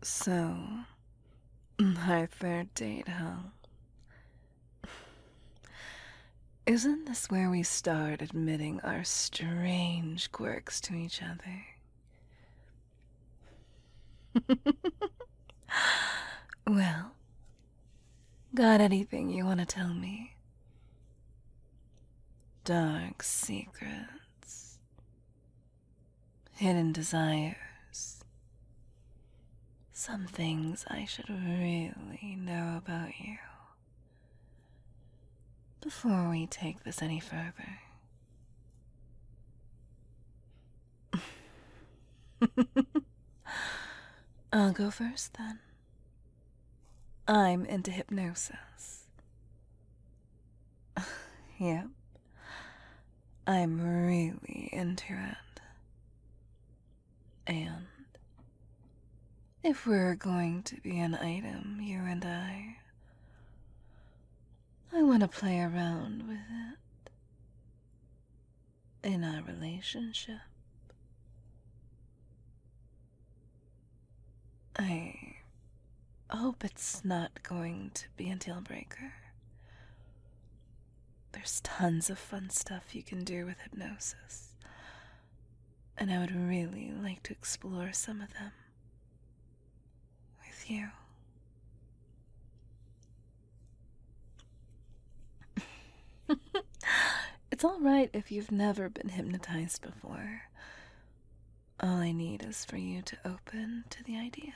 So, our third date, huh? Isn't this where we start admitting our strange quirks to each other? Well, got anything you want to tell me? Dark secrets, hidden desires, some things I should really know about you before we take this any further. I'll go first then. I'm into hypnosis. Yep. I'm really into it. And if we're going to be an item, you and I want to play around with it in our relationship. I hope it's not going to be a deal breaker. There's tons of fun stuff you can do with hypnosis, and I would really like to explore some of them with you. It's alright if you've never been hypnotized before. All I need is for you to open to the idea.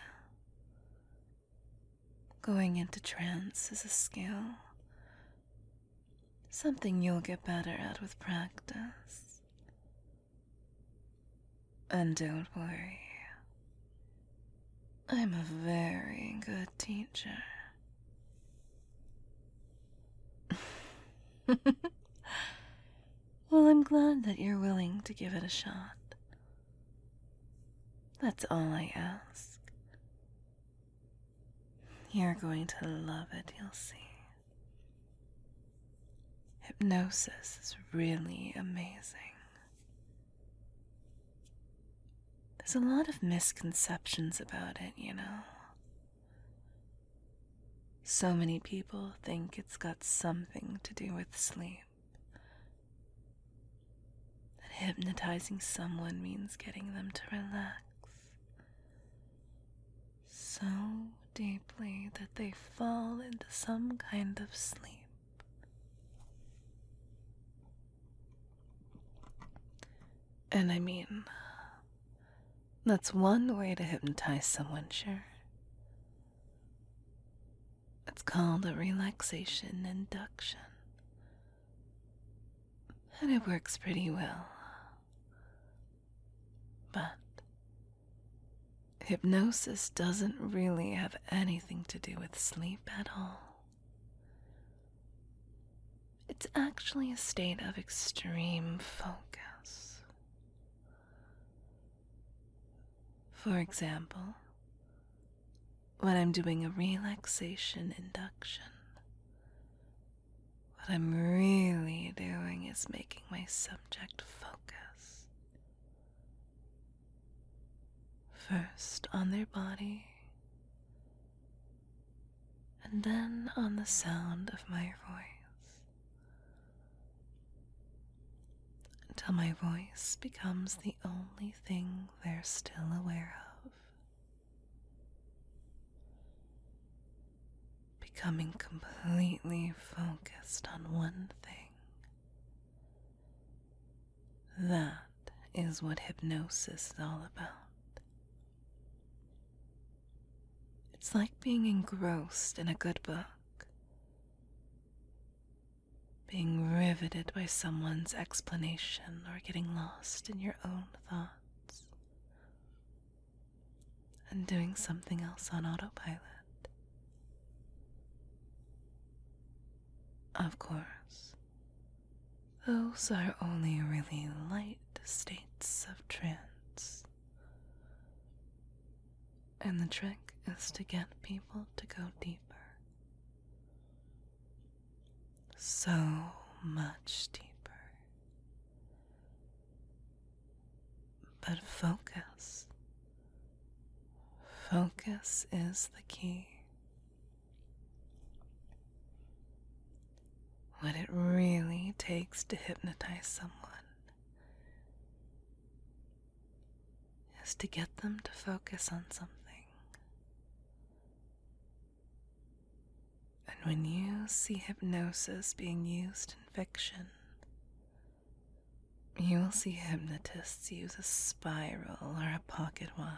Going into trance is a skill, something you'll get better at with practice. And don't worry, I'm a very good teacher. Well, I'm glad that you're willing to give it a shot. That's all I ask. You're going to love it, you'll see. Hypnosis is really amazing. There's a lot of misconceptions about it, you know. So many people think it's got something to do with sleep. That hypnotizing someone means getting them to relax so deeply that they fall into some kind of sleep. And I mean, that's one way to hypnotize someone, sure. It's called a relaxation induction. And it works pretty well. But hypnosis doesn't really have anything to do with sleep at all. It's actually a state of extreme focus. For example, when I'm doing a relaxation induction, what I'm really doing is making my subject focus. First on their body, and then on the sound of my voice, until my voice becomes the only thing they're still aware of. Becoming completely focused on one thing. That is what hypnosis is all about. It's like being engrossed in a good book, being riveted by someone's explanation or getting lost in your own thoughts, and doing something else on autopilot. Of course, those are only really light states of trance, and the trick is to get people to go deeper. So much deeper. But focus. Focus is the key. What it really takes to hypnotize someone is to get them to focus on something. And when you see hypnosis being used in fiction, you will see hypnotists use a spiral or a pocket watch.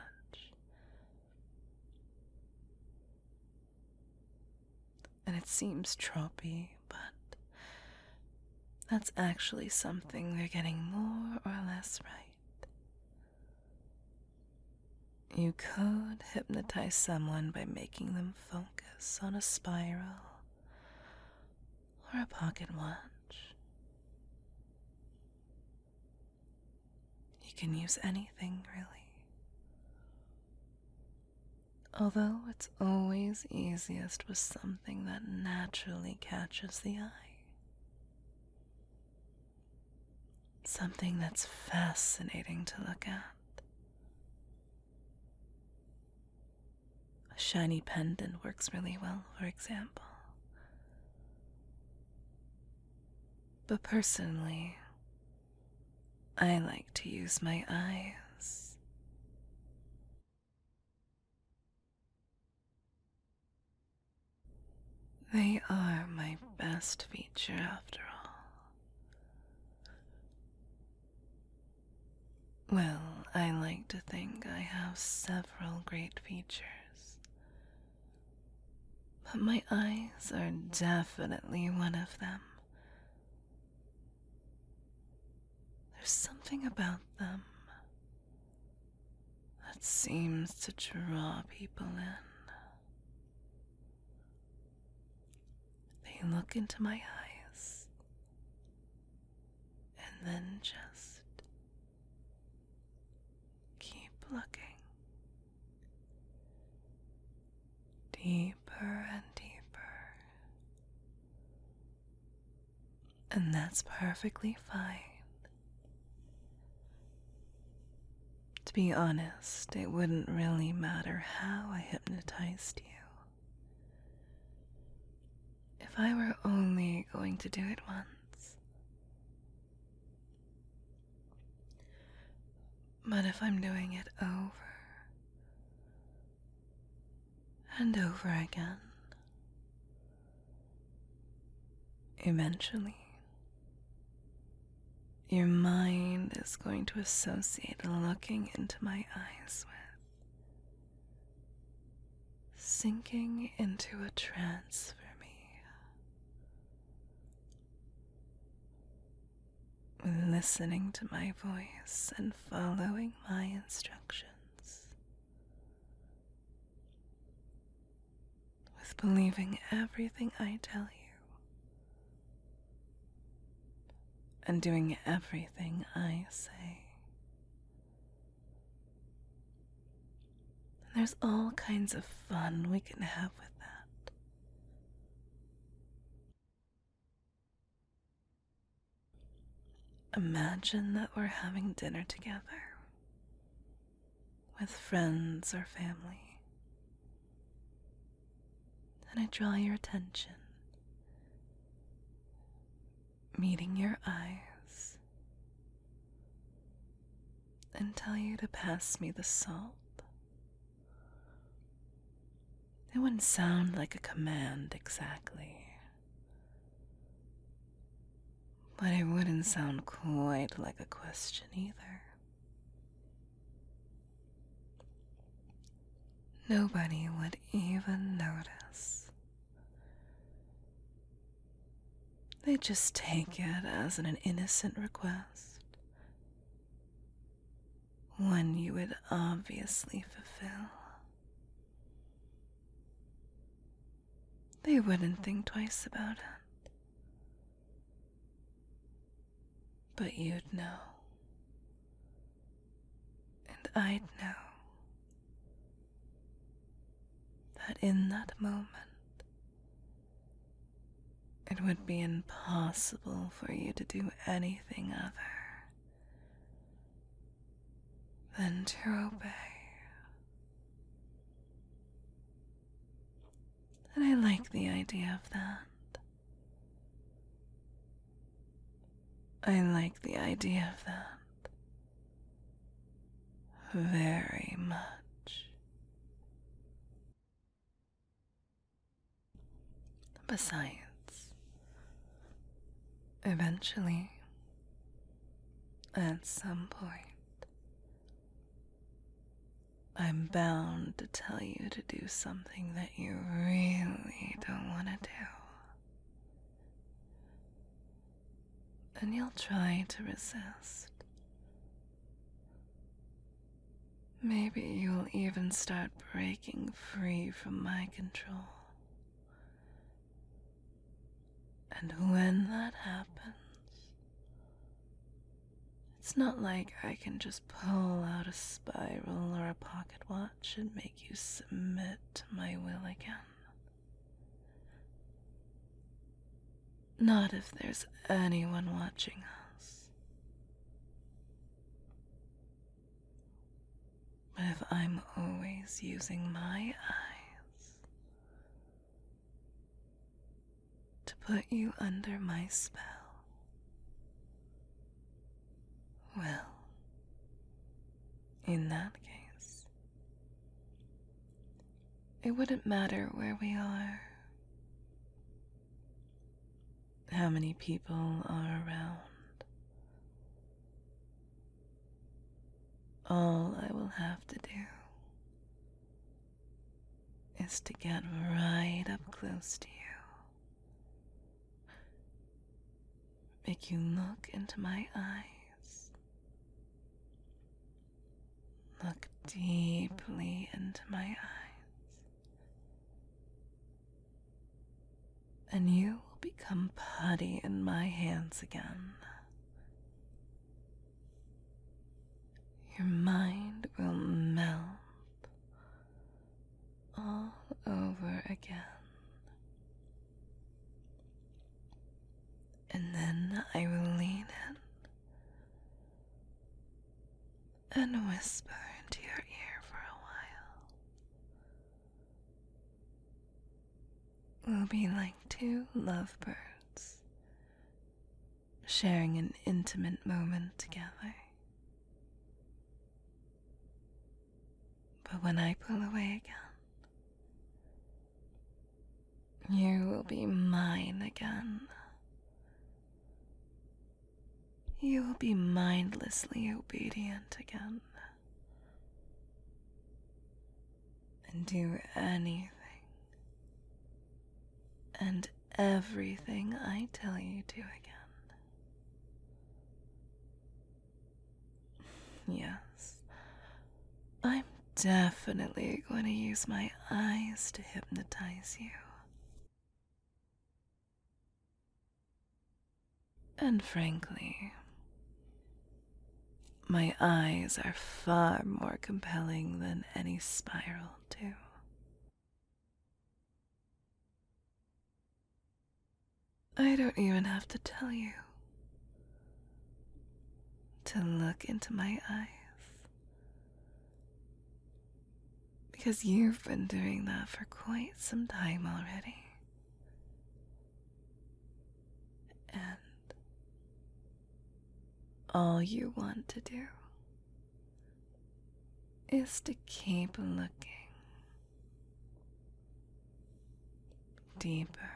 And it seems tropey, but that's actually something they're getting more or less right. You could hypnotize someone by making them focus on a spiral or a pocket watch. You can use anything, really. Although it's always easiest with something that naturally catches the eye. Something that's fascinating to look at. A shiny pendant works really well, for example. But personally, I like to use my eyes. They are my best feature after all. Well, I like to think I have several great features. But my eyes are definitely one of them. There's something about them that seems to draw people in. They look into my eyes and then just keep looking. Deeper and deeper. And that's perfectly fine. To be honest, it wouldn't really matter how I hypnotized you. If I were only going to do it once. But if I'm doing it over and over again, eventually, your mind is going to associate looking into my eyes with sinking into a trance for me, with listening to my voice and following my instructions, with believing everything I tell you, and doing everything I say. And there's all kinds of fun we can have with that. Imagine that we're having dinner together with friends or family, and I draw your attention, meeting your eyes, and tell you to pass me the salt. It wouldn't sound like a command exactly, but it wouldn't sound quite like a question either. Nobody would even notice. They just take it as an innocent request, one you would obviously fulfill. They wouldn't think twice about it. But you'd know. And I'd know that in that moment, it would be impossible for you to do anything other than to obey. And I like the idea of that. I like the idea of that very much. Besides, eventually, at some point, I'm bound to tell you to do something that you really don't want to do. And you'll try to resist. Maybe you'll even start breaking free from my control. And when that happens, it's not like I can just pull out a spiral or a pocket watch and make you submit to my will again. Not if there's anyone watching us. But if I'm always using my eyes to put you under my spell, well, in that case, it wouldn't matter where we are, how many people are around. All I will have to do is to get right up close to you, make you look into my eyes, look deeply into my eyes, and you will become putty in my hands again. Your mind will melt all over again. And then I will lean in and whisper into your ear for a while. We'll be like two lovebirds, sharing an intimate moment together. But when I pull away again, you will be mine again. You will be mindlessly obedient again, and do anything and everything I tell you to again. Yes, I'm definitely going to use my eyes to hypnotize you. And frankly, my eyes are far more compelling than any spiral, too. I don't even have to tell you to look into my eyes, because you've been doing that for quite some time already. And all you want to do is to keep looking deeper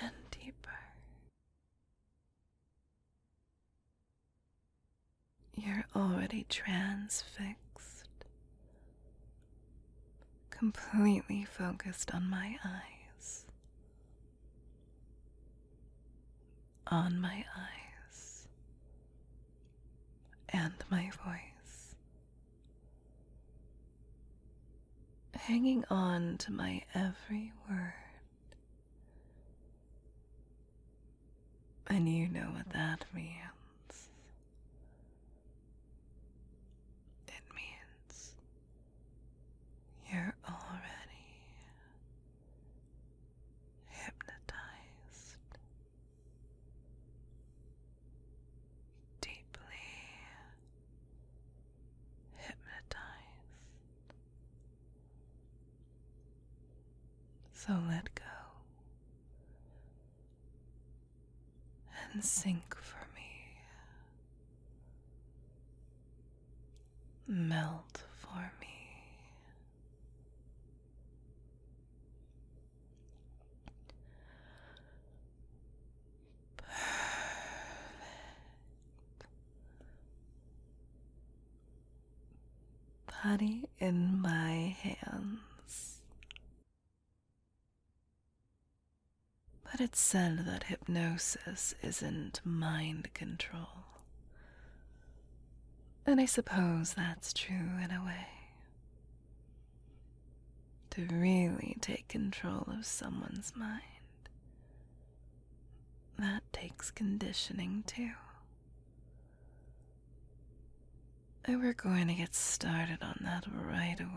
and deeper. You're already transfixed, completely focused on my eyes. On my eyes and my voice, hanging on to my every word. And you know what that means. It means you're already hypnotized, deeply hypnotized. So let go and sink for me. Melt for me. Body in my hands. But it's said that hypnosis isn't mind control. And I suppose that's true in a way. To really take control of someone's mind, that takes conditioning too. And we're going to get started on that right away.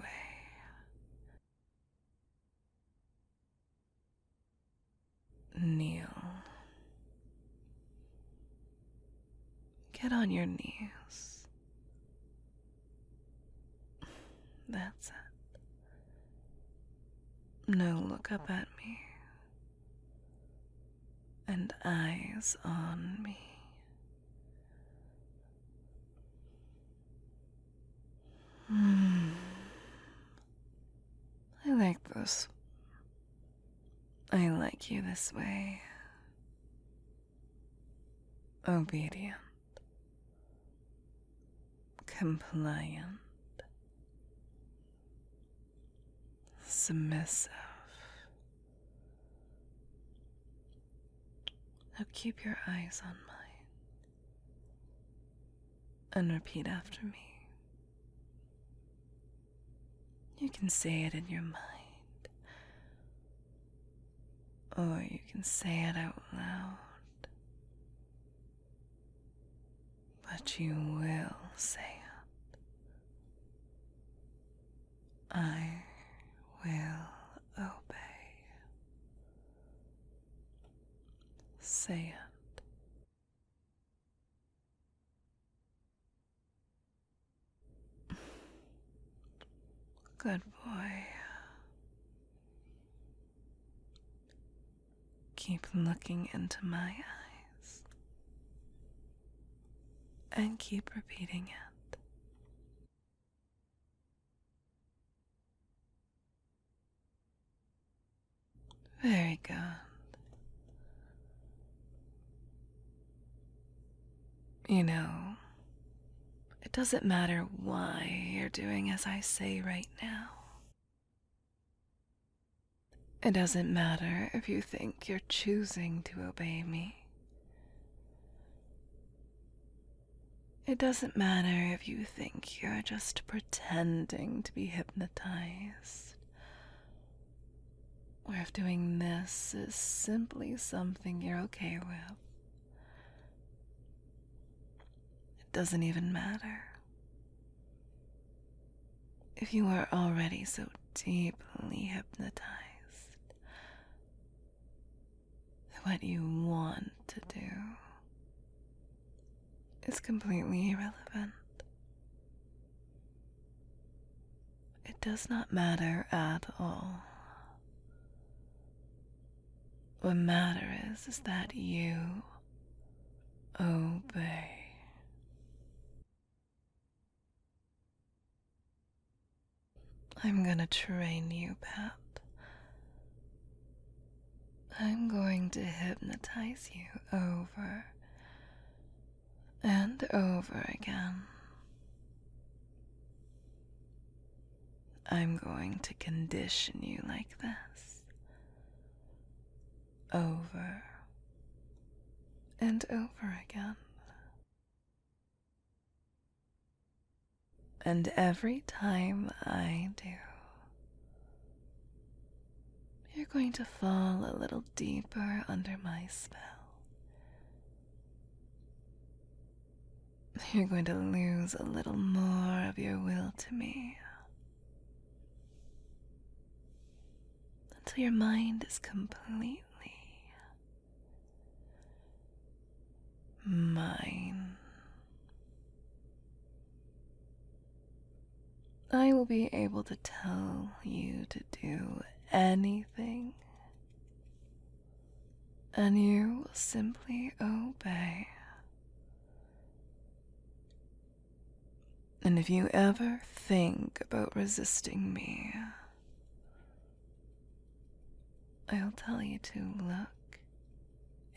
Kneel. Get on your knees. That's it. Now look up at me. And eyes on me. I like this. I like you this way. Obedient. Compliant. Submissive. Now keep your eyes on mine. And repeat after me. You can say it in your mind. Or you can say it out loud. But you will say it. I will obey. Say it. Good boy. Keep looking into my eyes. And keep repeating it. Very good. You know, it doesn't matter why you're doing as I say right now. It doesn't matter if you think you're choosing to obey me. It doesn't matter if you think you're just pretending to be hypnotized. Or if doing this is simply something you're okay with. It doesn't even matter. If you are already so deeply hypnotized, what you want to do is completely irrelevant. It does not matter at all. What matters is that you obey. I'm gonna train you, Pat. I'm going to hypnotize you over and over again. I'm going to condition you like this. Over and over again. And every time I do, you're going to fall a little deeper under my spell. You're going to lose a little more of your will to me. Until your mind is completely mine. I will be able to tell you to do anything, and you will simply obey. And if you ever think about resisting me, I'll tell you to look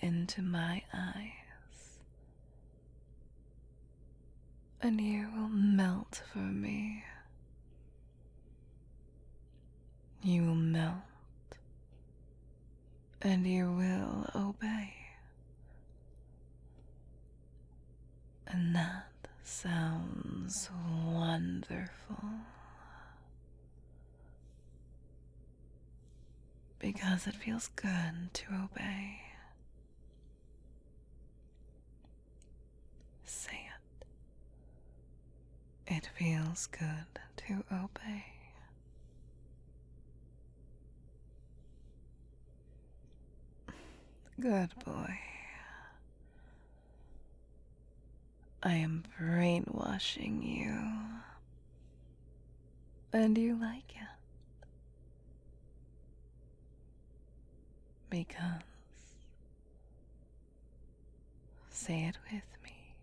into my eyes, and you will melt for me. You will melt, and you will obey. And that sounds wonderful, because it feels good to obey. Say it. It feels good to obey. Good boy. I am brainwashing you. And you like it. Because, say it with me,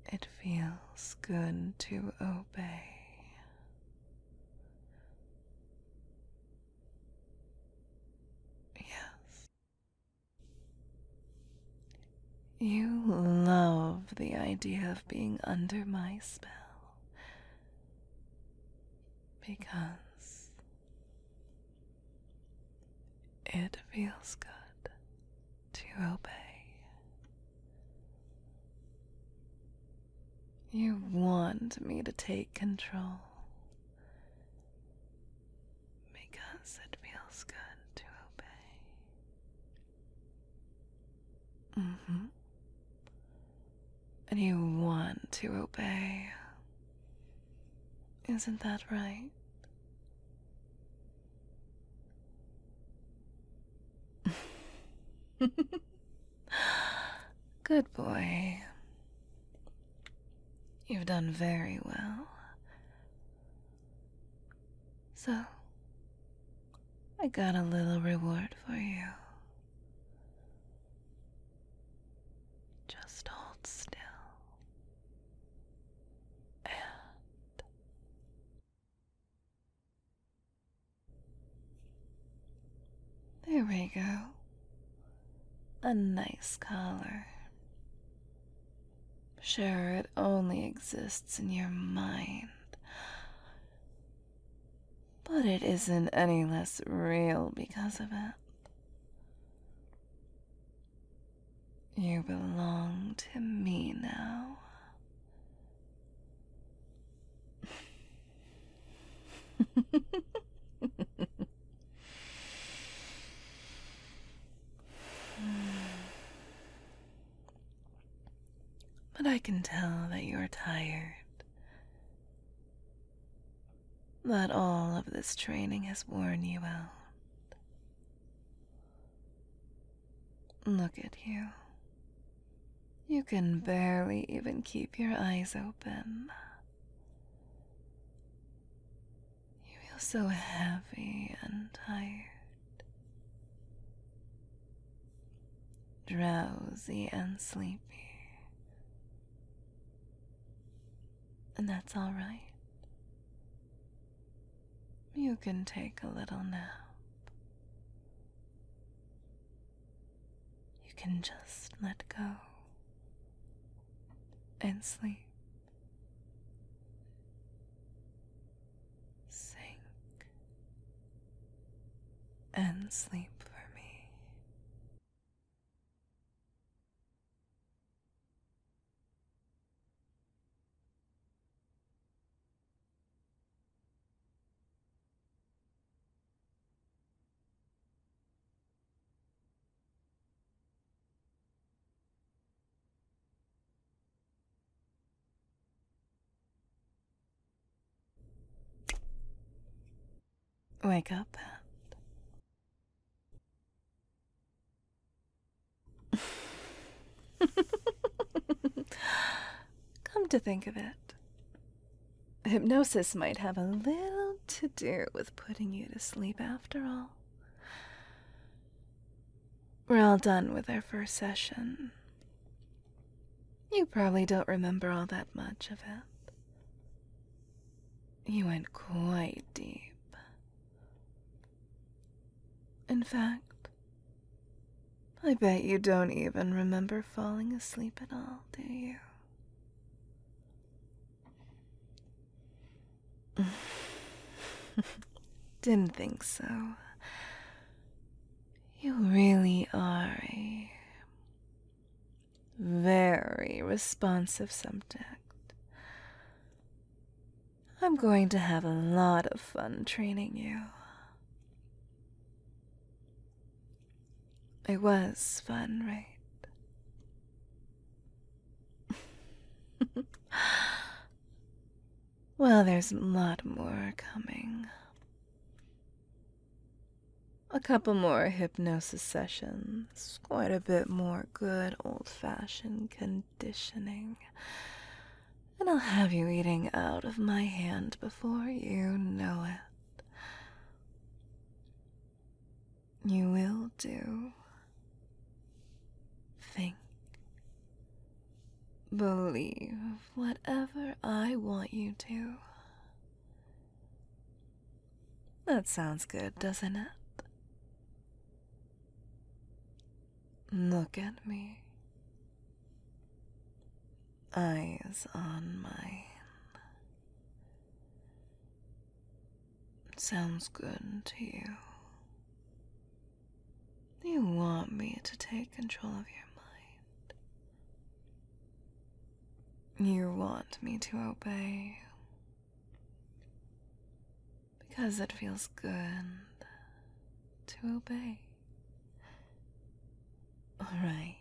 it feels good to obey. Yes. You love the idea of being under my spell. Because it feels good to obey. You want me to take control because it feels good to obey. And you want to obey. Isn't that right? Good boy. You've done very well. So, I got a little reward for you. Just hold still. And there we go. A nice collar. Sure, it only exists in your mind, but it isn't any less real because of it. You belong to me now. But I can tell that you're tired. That all of this training has worn you out. Look at you. You can barely even keep your eyes open. You feel so heavy and tired. Drowsy and sleepy. And that's all right. You can take a little nap. You can just let go and sleep. Sink and sleep for me. Wake up, Pat. Come to think of it, hypnosis might have a little to do with putting you to sleep after all. We're all done with our first session. You probably don't remember all that much of it. You went quite deep. In fact, I bet you don't even remember falling asleep at all, do you? Didn't think so. You really are a very responsive subject. I'm going to have a lot of fun training you. It was fun, right? Well, there's a lot more coming. A couple more hypnosis sessions, quite a bit more good old-fashioned conditioning. And I'll have you eating out of my hand before you know it. You will do. Think. Believe whatever I want you to. That sounds good, doesn't it? Look at me. Eyes on mine. Sounds good to you. You want me to take control of your mind. You want me to obey. Because it feels good to obey. All right.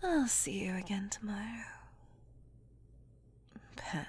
I'll see you again tomorrow. Pet.